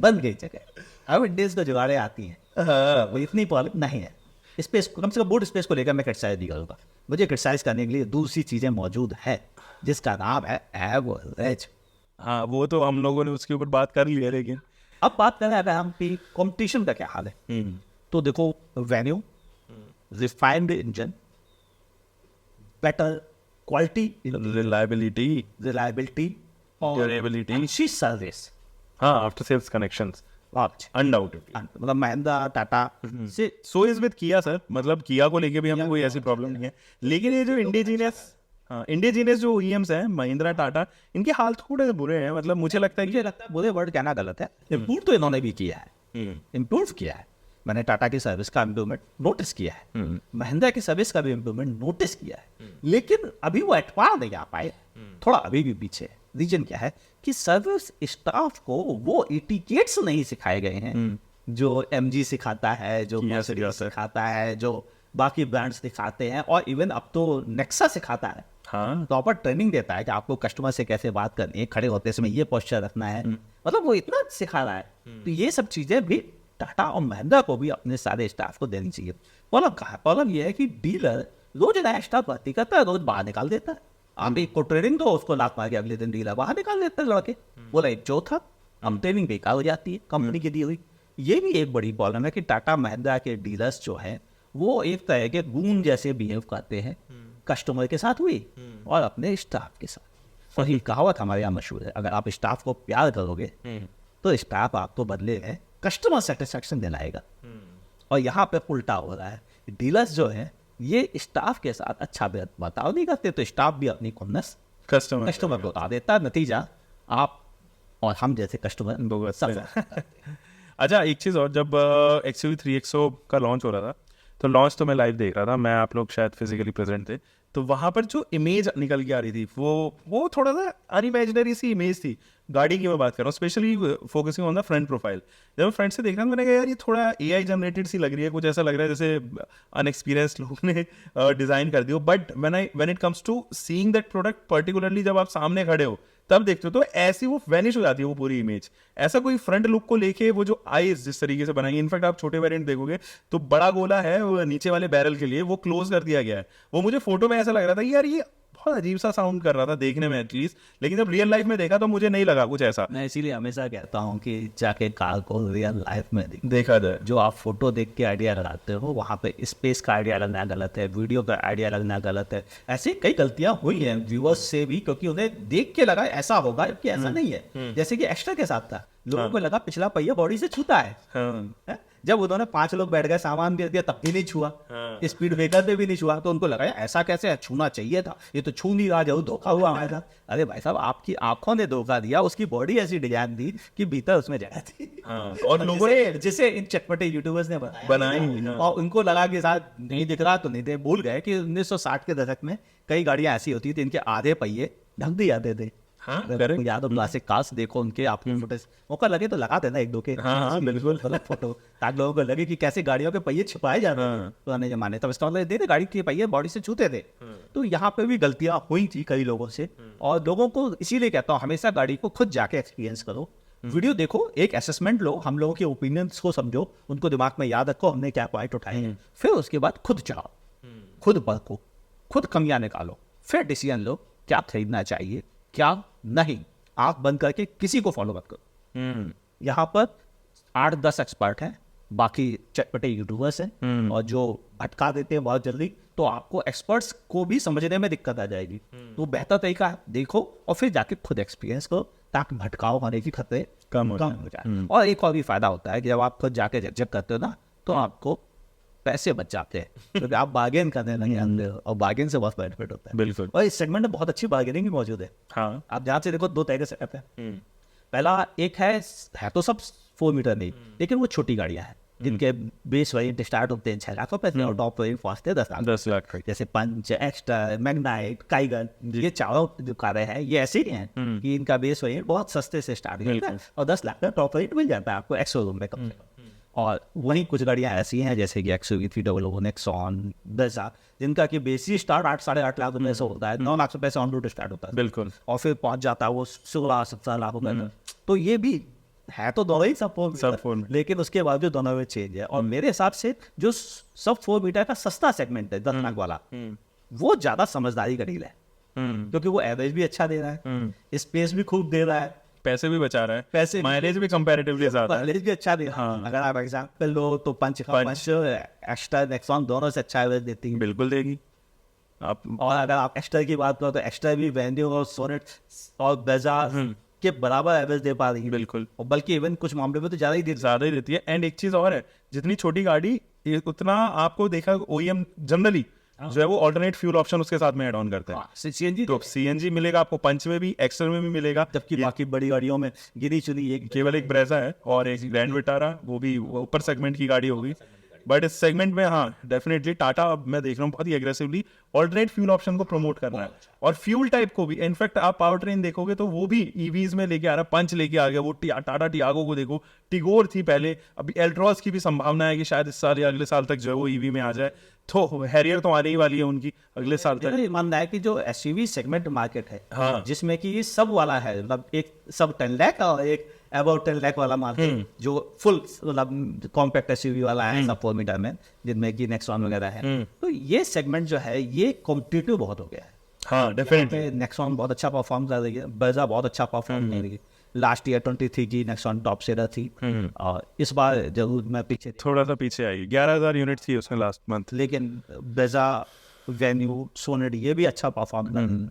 बन गई जगह। अब इंडियंस को जुगाड़े आती हैं, वो इतनी प्रॉब्लम नहीं है। स्पेस कम से कम बूट स्पेस को लेकर मैं क्रिटिसाइज नहीं करूँगा, मुझे क्रिटिसाइज करने के लिए दूसरी चीज़ें मौजूद है जिसका नाम है एवरेज।
हाँ, वो तो हम लोगों ने उसके ऊपर बात कर ली है, लेकिन
अब बात करें अगर हम कंपटीशन का क्या हाल है, तो देखो venue, refined engine, better quality, reliability और
ड्यूरेबिलिटी,
अच्छी सर्विस,
हाँ, आफ्टर सेल्स कनेक्शंस, अनडाउटेडली।
मतलब महिंद्रा टाटा से
सो इज विद किया सर, मतलब किया को लेके भी हमें कोई ऐसी प्रॉब्लम नहीं है। लेकिन ये जो इंडिजीनियस जो OEMs हैं, महिंद्रा टाटा, इनके हाल थोड़े बुरे हैं। मतलब मुझे लगता है कि
बुरे वर्ड कहना गलत है, इम्प्रूव तो इन्होंने भी किया है, इम्प्रूव किया है। मैंने टाटा की सर्विस का इम्प्रूवमेंट नोटिस किया है, महिंद्रा की सर्विस का भी इम्प्रूवमेंट नोटिस किया है, लेकिन अभी वो एटवार नहीं आ पाए, थोड़ा अभी भी पीछे है। रीजन क्या है कि सर्विस स्टाफ को वो एटिकेट्स नहीं सिखाए गए हैं जो MG सिखाता है, जो मर्सिडीज सिखाता है, जो बाकी ब्रांड्स दिखाते हैं, और इवन अब तो नेक्सा सिखाता है।
हाँ,
प्रॉपर ट्रेनिंग देता है कि आपको कस्टमर से कैसे बात करनी है, खड़े होते समय ये पोस्चर रखना है, मतलब वो इतना सिखा रहा है। तो ये सब चीजें भी टाटा और महिंद्रा को भी अपने सारे स्टाफ को देनी चाहिए। प्रॉब्लम कहाँ है? प्रॉब्लम ये है कि डीलर रोज नया स्टाफ भर्ती करता है, रोज बाहर निकाल देता है। आप एक को ट्रेनिंग दो, उसको लात मार के अगले दिन डीलर बाहर निकाल देता है लड़के, बोला एक चौथा हम ट्रेनिंग बेकार हो जाती है कंपनी की दी हुई। ये भी एक बड़ी प्रॉब्लम है कि टाटा महिंद्रा के डीलर्स जो है वो एक तरह के गून जैसे बिहेव करते हैं कस्टमर के साथ हुई और अपने स्टाफ के साथ। और ये कहावत हमारे यहाँ मशहूर है, अगर आप स्टाफ को प्यार करोगे तो स्टाफ आपको बदले में कस्टमर सेटिस्फैक्शन दिलाएगा। और यहाँ पे उल्टा हो रहा है, डीलर्स जो है ये स्टाफ के साथ अच्छा बर्ताव नहीं करते, तो स्टाफ भी अपनी खुन्नस
कस्टमर
कस्टमर को बता देता, नतीजा आप और हम जैसे कस्टमर सब।
अच्छा एक चीज़ और, जब XUV 3XO का लॉन्च हो रहा था तो लॉन्च तो मैं लाइव देख रहा था, मैं आप लोग शायद फिजिकली प्रेजेंट थे, तो वहाँ पर जो इमेज निकल के आ रही थी वो थोड़ा सा अनइमेजिनरी सी इमेज थी गाड़ी की मैं बात कर रहा हूँ, specially focusing on the front profile. जब मैं फ्रंट से देख रहा था मैंने कहा यार ये थोड़ा AI जनरेटेड सी लग रही है, कुछ ऐसा लग रहा है जैसे अनएक्सपीरियंस्ड लोगों ने डिज़ाइन कर दिया। But when it comes to seeing that product particularly, जब आप सामने खड़े हो तब देखते हो तो ऐसी वो वैनिश हो जाती है वो पूरी इमेज। ऐसा कोई फ्रंट लुक को लेके वो जो आईज जिस तरीके से बनाई, इनफैक्ट आप छोटे वेरिएंट देखोगे तो बड़ा गोला है वो नीचे वाले बैरल के लिए वो क्लोज कर दिया गया है। वो मुझे फोटो में ऐसा लग रहा था कि यार ये बहुत अजीब सा साउंड कर रहा था देखने में एटलीस्ट, लेकिन जब रियल लाइफ में देखा तो मुझे नहीं लगा कुछ ऐसा।
मैं इसीलिए हमेशा कहता हूँ कि जाके कार को रियल लाइफ में
देखा जाए,
जो आप फोटो देख के आइडिया लगाते हो वहाँ पे स्पेस का आइडिया लगना गलत है, वीडियो का आइडिया लगना गलत है। ऐसी कई गलतियाँ हुई हैं व्यूअर्स से भी, क्योंकि उन्हें देख के लगा ऐसा होगा जबकि ऐसा नहीं है। जैसे कि एक्स्ट्रा के साथ था, लोगों को लगा पिछला पहिया बॉडी से छूता है। जब उन्होंने 5 लोग बैठ गए सामान दे दिया तब भी नहीं छुआ, स्पीड ब्रेकर पे भी नहीं छुआ, तो उनको लगा ऐसा कैसे है, छूना चाहिए था, ये तो छू नहीं रहा, जरूर धोखा हुआ हमारे साथ। अरे भाई साहब आपकी आंखों ने धोखा दिया, उसकी बॉडी ऐसी डिजाइन थी कि भीतर उसमें जगह थी।
और लोगों ने
जिसे इन चटपटे यूट्यूबर्स ने
बनाई,
और उनको लगा कि साथ नहीं दिख रहा तो नहीं थे, भूल गए कि 1960 के दशक में कई गाड़ियां ऐसी होती थी इनके आधे पहिए ढक दिए जाते थे। याद हो क्लासिक कार्स देखो उनके, आपको फुटेज मौका लगे तो लगा देना एक दो के,
बिल्कुल
फोटो, ताकि लोगों को लगे कि कैसे गाड़ियों के पहिए छिपाए जाते हैं पुराने जमाने। तब इसका मतलब देते गाड़ी के पहिए बॉडी से छूते थे। तो यहाँ पे भी गलतियां हुई थी कई लोगों से, और लोगों को इसीलिए कहता हूँ हमेशा गाड़ी को खुद जाके एक्सपीरियंस करो, वीडियो देखो, एक असेसमेंट लो, हम लोगों के ओपिनियंस को समझो, उनको दिमाग में याद रखो हमने क्या पॉइंट उठाए हैं, फिर उसके बाद खुद चलाओ, खुद परखो, खुद कमियां निकालो, फिर डिसीजन लो क्या खरीदना चाहिए क्या नहीं। आंख बंद करके किसी को फॉलो मत करो। यहाँ पर 8-10 एक्सपर्ट हैं, बाकी चटपटे यूट्यूबर्स हैं, और जो भटका देते हैं बहुत जल्दी, तो आपको एक्सपर्ट्स को भी समझने में दिक्कत आ जाएगी। तो बेहतर तरीका है देखो और फिर जाके खुद एक्सपीरियंस करो, ताकि भटकाव होने की खतरे
कम हो
जाए। और एक और भी फायदा होता है कि जब आप खुद जाके जब करते हो ना, तो आपको पैसे बच जाते हैं, क्योंकि आप बार्गेन करने लगे अंदर, और बार्गेन से बहुत बेनिफिट होता है।
बिल्कुल।
और इस सेगमेंट में बहुत अच्छी बार्गेनिंग भी मौजूद है। आप ध्यान से देखो, 2 तरह के सेटअप है। पहला एक है तो सब 4 मीटर नहीं, लेकिन वो छोटी गाड़ियां हैं जिनके बेस वेरिएंट स्टार्ट होते हैं 6 लाख रुपए से, और टॉप वेरिएंट पहुंचते हैं 10 लाख। जैसे पंच, एक्स्ट्रा, मैग्नाइट, काइगन, ये चारों जो कारें हैं ये ऐसे ही हैं कि इनका बेस वेरिएंट बहुत सस्ते से स्टार्ट होता है, और 10 लाख का टॉप वेरिएंट मिल जाता है आपको एक्स शोरूम में कम से कम। और वहीं कुछ गाड़ियां ऐसी हैं जैसे कि XUV 300, नेक्सॉन, ब्रेजा, जिनका कि बेसिक स्टार्ट 8-8.5 लाख रुपए से होता है, 9 लाख रुपए से ऑन रोड स्टार्ट होता है।
बिल्कुल।
और फिर पहुंच जाता है वो 16-17 लाख रुपए। तो ये भी है तो दोनों ही सब 4 मीटर, लेकिन उसके बाद जो दोनों में चेंज है। और मेरे हिसाब से जो सब 4 मीटर का सस्ता सेगमेंट है 10 लाख वाला, वो ज्यादा समझदारी का डील है, क्योंकि वो एवरेज भी अच्छा दे रहा है, स्पेस भी खूब दे रहा है,
पैसे भी बचा रहा है,
पैसे
माइलेज भी कंपैरेटिवली ज्यादा है,
माइलेज भी अच्छा दे रहा है। अगर आप एग्जांपल लो तो पंच एक्स्ट्रा, नेक्सॉन दोनों से अच्छा एवरेज देती है,
बिल्कुल देगी आप।
और अगर आप एक्स्ट्रा की बात करो तो एक्स्ट्रा भी वेन्यू और सोनेट और ब्रेजा के बराबर एवरेज दे पा रही है।
बिल्कुल।
और बल्कि इवन कुछ मामले में तो ज्यादा ही
देती है। एंड एक चीज और है, जितनी छोटी गाड़ी उतना आपको देखा OEM जनरली जो है वो ऑल्टरनेट फ्यूल ऑप्शन उसके साथ में ऐड ऑन करते हैं।
CNG
तो CNG मिलेगा आपको, पंच में भी, एक्सेल में भी मिलेगा,
जबकि बाकी बड़ी गाड़ियों में गिनी चुनी एक
केवल एक ब्रेजा है और एक ग्रैंड विटारा, वो भी ऊपर सेगमेंट की गाड़ी होगी। बट इस सेगमेंट में हाँ डेफिनेटली टाटा मैं देख रहा हूँ बहुत ही एग्रेसिवली ऑल्टरनेट फ्यूल ऑप्शन को प्रमोट कर रहा है, और फ्यूल टाइप को भी। इनफैक्ट आप पावर ट्रेन देखोगे तो वो भी EVs में लेके आ रहा है, पंच लेके आ गया, वो टाटा टियागो को देखो, टिगोर थी पहले, अभी एल्ट्रॉस की भी संभावना है कि शायद इस साल या अगले साल तक जो है वो EV में आ जाए। तो हैरियर तो आने ही वाली है उनकी अगले साल तक।
मेरा मानना है कि जो SUV सेगमेंट मार्केट है,
हाँ,
जिसमें कि ये सब वाला है, मतलब एक सब 10 लाख और एक अबाउट 10 लाख वाला मार्केट, जो फुल मतलब कॉम्पैक्ट SUV वाला है सब 4 मीटर में, जिनमें कि नेक्सॉन वगैरह है। तो ये सेगमेंट जो है ये कॉम्पिटिटिव बहुत हो गया है।
हाँ डेफिनेटली।
नेक्सॉन बहुत अच्छा परफॉर्म कर रही है, ब्रेजा बहुत अच्छा परफॉर्म कर रही है। लास्ट ईयर 23 की नेक्सॉन टॉप सेलर थी, और इस बार जरूर मैं पीछे
थोड़ा सा पीछे आई, 11,000 यूनिट थी उसमें लास्ट मंथ,
लेकिन ब्रेजा, वेन्यू, सोनेट ये भी अच्छा परफॉर्म कर रही है।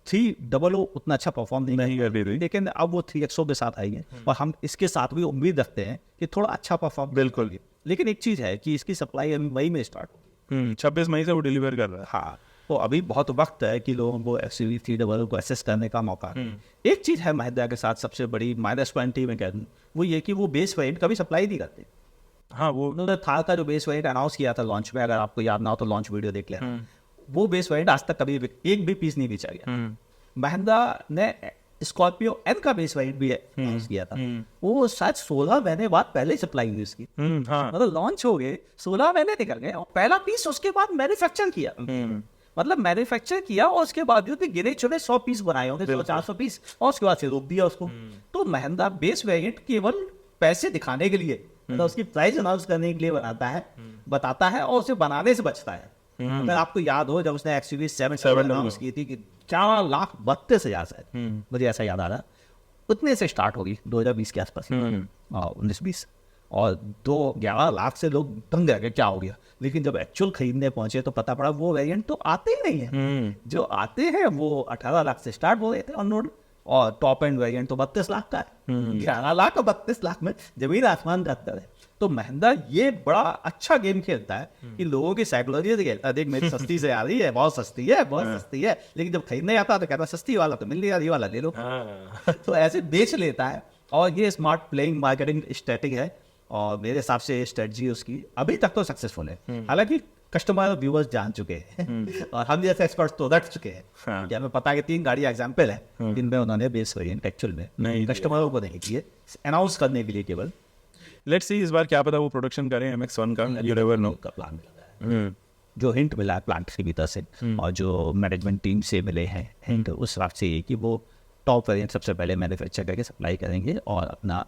300 उतना अच्छा परफॉर्म नहीं
कर रही थी,
लेकिन अब वो 3XO के साथ आई है, और हम इसके साथ भी उम्मीद रखते हैं कि थोड़ा अच्छा परफॉर्म।
बिल्कुल।
लेकिन एक चीज़ है कि इसकी सप्लाई अभी मई में स्टार्ट होगी।
26 मई से वो डिलीवर कर रहा है।
हाँ, तो अभी बहुत वक्त है कि लोगों को XUV 300 को एसेस करने का मौका है। एक चीज़ है महिंद्रा के साथ सबसे बड़ी -20 में कह दूँ, वो ये कि वो बेस वेरिएंट कभी सप्लाई नहीं करते।
हाँ वो
उन्होंने थार का जो बेस वेरिएंट अनाउंस किया था लॉन्च में, अगर आपको याद ना हो तो लॉन्च वीडियो देख लेना, वो बेस वेरिएंट आज तक कभी एक भी पीस नहीं बेचा गया। महिंद्रा ने स्कॉर्पियो एन का बेस वेरिएंट भी अनाउंस किया था, वो शायद 16 महीने बाद पहले ही सप्लाई हुई उसकी।
हाँ
मतलब लॉन्च हो गए 16 महीने निकल गए और पहला पीस उसके बाद मैन्युफैक्चर किया, मतलब मैन्युफैक्चर किया और उसके बाद भी गिने चुने 100 पीस बनाए होंगे, 400 पीस, और उसके बाद से रोक दिया उसको। तो महिंद्रा बेस वेरिएंट केवल पैसे दिखाने के लिए, मतलब उसकी प्राइस अनाउंस करने के लिए बताता है और उसे बनाने से बचता है। अगर आपको याद हो जब उसने XUV 7 अनाउंस की थी कि 4,32,000 शायद, मुझे ऐसा याद आ रहा, उतने से स्टार्ट होगी 2020 के आसपास, 19-20, और 11 लाख से लोग दंग रह गए क्या हो गया। लेकिन जब एक्चुअल खरीदने पहुंचे तो पता पड़ा वो वेरिएंट तो आते ही नहीं है, जो आते हैं वो 18 लाख से स्टार्ट हो रहे थे ऑन रोड, और टॉप एंड वेरिएंट तो 32 लाख का है। 11 लाख और 32 लाख में जमीन आसमान का अंतर है। तो महिंद्रा ये बड़ा अच्छा गेम खेलता है कि लोगों की साइकोलॉजी देख मेरी सस्ती से आ रही है, बहुत सस्ती है, बहुत सस्ती है, लेकिन जब खरीदने आता तो कहता सस्ती वाला तो मिल रही है, ये वाला ले लो। तो ऐसे बेच लेता है, और ये स्मार्ट प्लेइंग मार्केटिंग स्ट्रेटेजी है, और मेरे हिसाब से स्ट्रेटजी उसकी अभी तक तो सक्सेसफुल है। हालांकि कस्टमर और व्यूअर्स जान चुके हैं और हम जैसे एक्सपर्ट्स तो रट चुके हैं। क्या हमें पता है कि 3 गाड़ी एग्जाम्पल है जिनमें उन्होंने बेस वेरिएंट एक्चुअल में कस्टमरों को नहीं किए, अनाउंस करने के लिए केवल।
लेट्स सी इस बार क्या पता वो प्रोडक्शन करें MX-1 का, यू नेवर नो।
का प्लान मिला है, जो हिंट मिला है प्लांट की भीतर से और जो मैनेजमेंट टीम से मिले हैं हिंट, उस हिसाब से ये कि वो टॉप वेरिएंट सबसे पहले मैन्युफैक्चर करके सप्लाई करेंगे, और अपना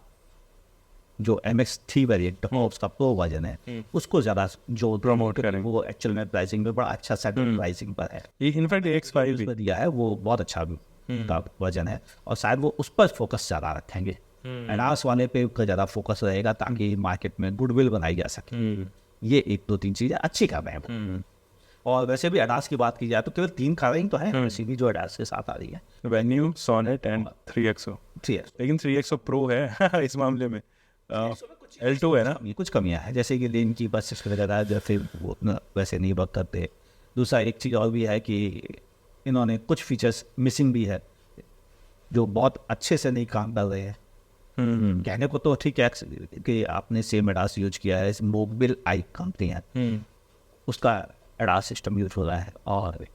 जो MX-3 वेरिएंट उसका प्रो वर्जन है उसको ज़्यादा जो
प्रमोट करेंगे,
वो एक्चुअल में प्राइसिंग में बड़ा अच्छा सेट प्राइसिंग पर है।
इनफैक्ट X5 भी
दिया है, वो बहुत अच्छा वर्जन है, और शायद वो उस पर फोकस ज़्यादा रखेंगे। एडास वाले पे ज़्यादा फोकस रहेगा ताकि मार्केट में गुडविल बनाई जा सके। ये 1-2-3 चीज़ें अच्छी काम है। और वैसे भी एडास की बात की जाए तो केवल 3 कारें तो है सीधी जो एडास के साथ आ रही है,
वेन्यू, सोनेट एंड 3XO। लेकिन 3XO प्रो है इस मामले में, L2 है ना,
कुछ कमियां हैं जैसे कि लेन की बस वगैरह जैसे वो उतना वैसे नहीं वर्क करते। दूसरा एक चीज़ और भी है कि इन्होंने कुछ फीचर्स मिसिंग भी है जो बहुत अच्छे से नहीं काम कर रहे हैं। कहने को तो ठीक है कि आपने सेम एडास यूज किया है, मोबिल आई कंपनी है, उसका एडास सिस्टम यूज हो रहा है, और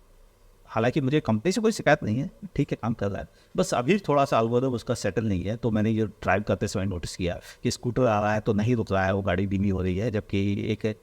हालांकि मुझे कंपनी से कोई शिकायत नहीं है, ठीक है काम कर रहा है, बस अभी थोड़ा सा एल्गोरिथम उसका सेटल नहीं है। तो मैंने ये ड्राइव करते समय नोटिस किया कि स्कूटर आ रहा है तो नहीं रुक रहा है, वो गाड़ी धीमी हो रही है, जबकि एक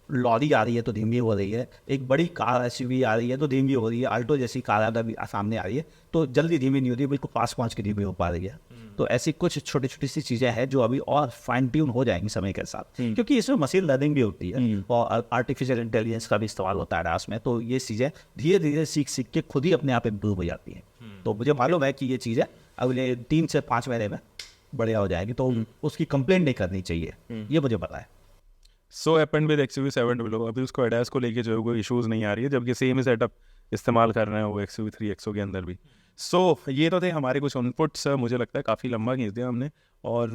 लॉरी आ रही है तो धीमी हो रही है, एक बड़ी कार SUV आ रही है तो धीमी हो रही है, आल्टो जैसी कार अगर सामने आ रही है तो जल्दी धीमी नहीं हो रही है, बिल्कुल पास पहुँच के धीमी हो पा रही है। तो ऐसी कुछ छोटी छोटी सी चीज़ें हैं जो अभी और फाइन ट्यून हो जाएंगी समय के साथ, क्योंकि इसमें मशीन लर्निंग भी होती है और आर्टिफिशियल इंटेलिजेंस का भी इस्तेमाल होता है डास में, तो ये चीज़ें धीरे धीरे सीख सीख के खुद ही अपने आप इम्प्रूव हो जाती हैं। तो मुझे मालूम है कि ये चीज़ें अगले 3 से 5 महीने में बढ़िया हो जाएगी, तो उसकी कंप्लेंट नहीं करनी चाहिए, ये मुझे पता है।
सो हैपेंड विद XUV 700, अभी उसको एडास को लेके जो है कोई इश्यूज नहीं आ रही है, जबकि सेम ही सेटअप इस्तेमाल कर रहे हैं वो XUV 3XO के अंदर भी। सो ये तो थे हमारे कुछ इनपुट्स, मुझे लगता है काफ़ी लंबा खींच दिया हमने, और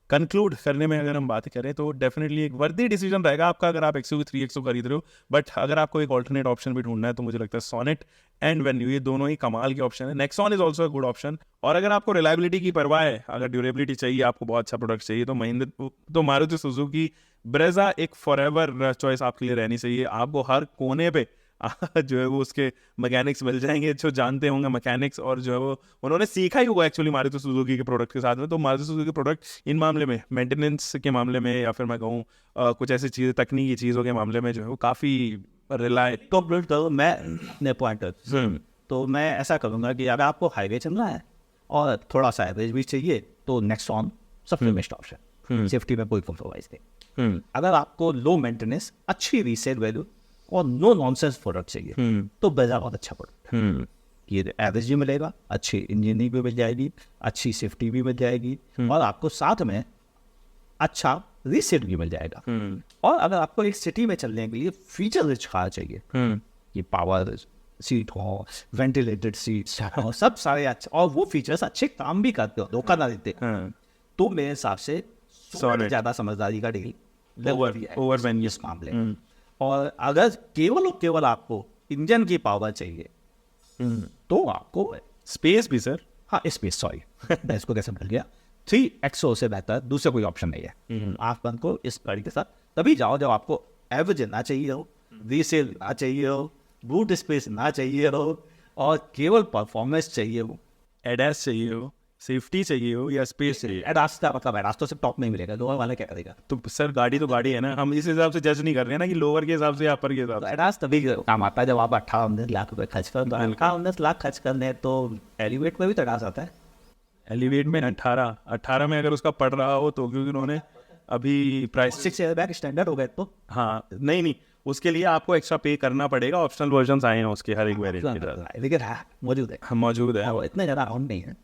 कंक्लूड करने में अगर हम बात करें तो डेफिनेटली एक वर्दी डिसीजन रहेगा आपका अगर आप XUV 3XO खरीद रहे हो, बट अगर आपको एक ऑल्टरनेट ऑप्शन भी ढूंढना है तो मुझे लगता है सोनेट एंड वेन्यू ये दोनों ही कमाल के ऑप्शन है। Nexon is also a good option, और अगर आपको रिलायबिलिटी की परवाह है, अगर ड्यूरेबिलिटी चाहिए, आपको बहुत अच्छा प्रोडक्ट चाहिए, तो महिंद्रा तो मारुति सुजुकी ब्रेजा एक फॉरएवर चॉइस आपके लिए रहनी चाहिए। आपको हर कोने पे जो है वो उसके मैकेनिक्स मिल जाएंगे जो जानते होंगे मैकेनिक्स, और जो है वो उन्होंने सीखा ही होगा एक्चुअली मारुति सुजुकी के प्रोडक्ट के साथ में। तो मारुति सुजुकी प्रोडक्ट इन मामले में, मेंटेनेंस के मामले में, या फिर मैं कहूँ कुछ ऐसी चीज़ें तकनीकी चीज़ों के मामले में जो है वो काफ़ी रिलाय।
कंप्लीट करो मैं अपने पॉइंट, तो मैं ऐसा करूँगा कि अगर आपको हाईवे चलना है और थोड़ा सा एवरेज भी चाहिए तो नेक्सॉन सबसे बेस्ट ऑप्शन, सेफ्टी में कोई कॉम्प्रोमाइज़ नहीं। अगर आपको लो मेंटेनेंस, अच्छी रीसेल वैल्यू और नो नॉनसेंस प्रोडक्ट चाहिए तो ब्रेजा बहुत अच्छा प्रोडक्ट, ये एवरेज भी मिलेगा, अच्छी इंजीनियरिंग भी मिल जाएगी, अच्छी सेफ्टी भी मिल जाएगी, और आपको साथ में अच्छा रीसेट भी मिल जाएगा। और अगर आपको एक सिटी में चलने के लिए फीचर रिच कार चाहिए, ये पावर सीट हो, वेंटिलेटेड सीट्स हो, सब सारे अच्छे, और वो फीचर्स अच्छे काम भी करते हो, धोखा ना देते, तो मेरे हिसाब से ज़्यादा समझदारी का डील
ओवर वेन्यू
इस मामले। और अगर केवल आपको इंजन की पावर चाहिए तो आपको
स्पेस भी सर।
हाँ स्पेस, सॉरी मैं इसको कैसे भूल गया, 3XO से बेहतर दूसरा कोई ऑप्शन नहीं है। आप बंद को इस गाड़ी के साथ तभी जाओ जब आपको एवरेज ना चाहिए हो, रीसेल ना चाहिए हो, बूट स्पेस ना चाहिए हो, और केवल परफॉर्मेंस चाहिए हो।
एडास चाहिए हो, सेफ्टी चाहिए हो, या स्पेस चाहिए।
एडास का मतलब एडास तो सिर्फ टॉप में ही मिलेगा, लोअर वाला क्या करेगा?
तो सर गाड़ी तो गाड़ी है ना, हम इस हिसाब से जज नहीं कर रहे हैं ना कि लोअर के हिसाब से या अपर के हिसाब
तो
से।
एडास तभी काम आता है जब आप 18-19 लाख रुपए खर्च कर, 18-19 लाख खर्च करने हैं तो एलिवेट में भी तो एडास आता है।
एलिवेट में 18 में अगर उसका पड़ रहा हो तो, क्योंकि उन्होंने अभी प्राइस
6 एयरबैग स्टैंडर्ड हो गए तो
हाँ नहीं उसके लिए आपको एक्स्ट्रा पे करना पड़ेगा। ऑप्शनल वर्जन आए हैं उसके हर एक वेरिएंट के साथ।
लेकिन है मौजूद है,
मौजूद है।
वो इतना ज़्यादा अमाउंट नहीं है,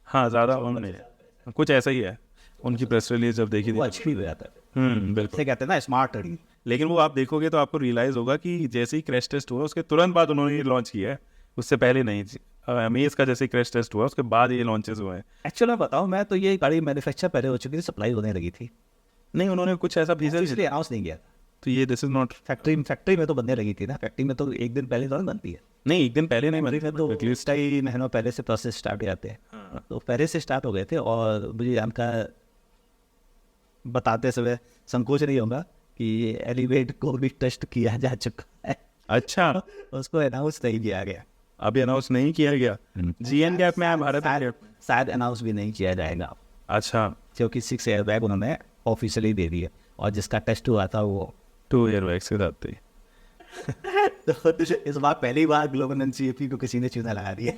हाँ ज़्यादा अमाउंट नहीं है, कुछ ऐसा ही है। उनकी प्रेस रिलीज जब देखी
वो
थी।
अच्छी हो जाता है,
बिल्कुल।
इसे कहते हैं ना स्मार्ट रीड।
लेकिन वो आप देखोगे तो आपको रियलाइज होगा कि जैसे ही क्रैश टेस्ट हुआ उसके तुरंत बाद उन्होंने ये लॉन्च किया है, उससे पहले नहीं। अमेज का जैसे क्रैश टेस्ट हुआ उसके बाद ये लॉन्चेस हुए हैं।
एक्चुअली मैं बताऊँ, मैं तो ये गाड़ी मैन्युफैक्चर पहले हो चुकी थी, सप्लाई होने लगी थी,
नहीं उन्होंने कुछ ऐसा फीचर,
इसलिए अनाउंस नहीं किया।
तो ये दिस इज नॉट
फैक्ट्री में तो बनने लगी थी ना, फैक्ट्री में तो एक दिन पहले तो बनती है,
नहीं एक दिन पहले नहीं
फैक्ट्री में तो
एटलीस्ट।
कई महीनों पहले से प्रोसेस स्टार्ट हो जाते हैं। तो पहले से स्टार्ट हो गए थे, और मुझे जानका बताते समय संकोच नहीं होगा कि एलिवेट को भी टेस्ट किया जा चुका है,
अच्छा
उसको अनाउंस नहीं किया गया।
अभी अनाउंस नहीं किया गया। जीएन गैप में है भारत में।
शायद अनाउंस भी नहीं किया जाएगा,
अच्छा
क्योंकि 6 एयरबैग उन्होंने ऑफिशियली दे दिए, और जिसका टेस्ट हुआ था वो
2 एयरबैग्स के साथ थी।
तो इस बार पहली बार ग्लोबल एनसीएफपी को किसी ने चूना लगा दिया।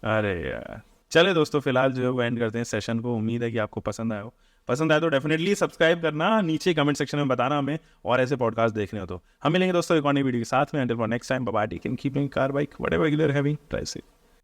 अरे यार चले दोस्तों, फिलहाल जो है वो एंड करते हैं सेशन को। उम्मीद है कि आपको पसंद आया हो। पसंद आया तो डेफिनेटली सब्सक्राइब करना, नीचे कमेंट सेक्शन में बताना हमें, और ऐसे पॉडकास्ट देखने हो तो। हम मिलेंगे दोस्तों एक और नई वीडियो के साथ में। Until for next time, bye bye, take care, keep in car bike whatever you are having, try safe.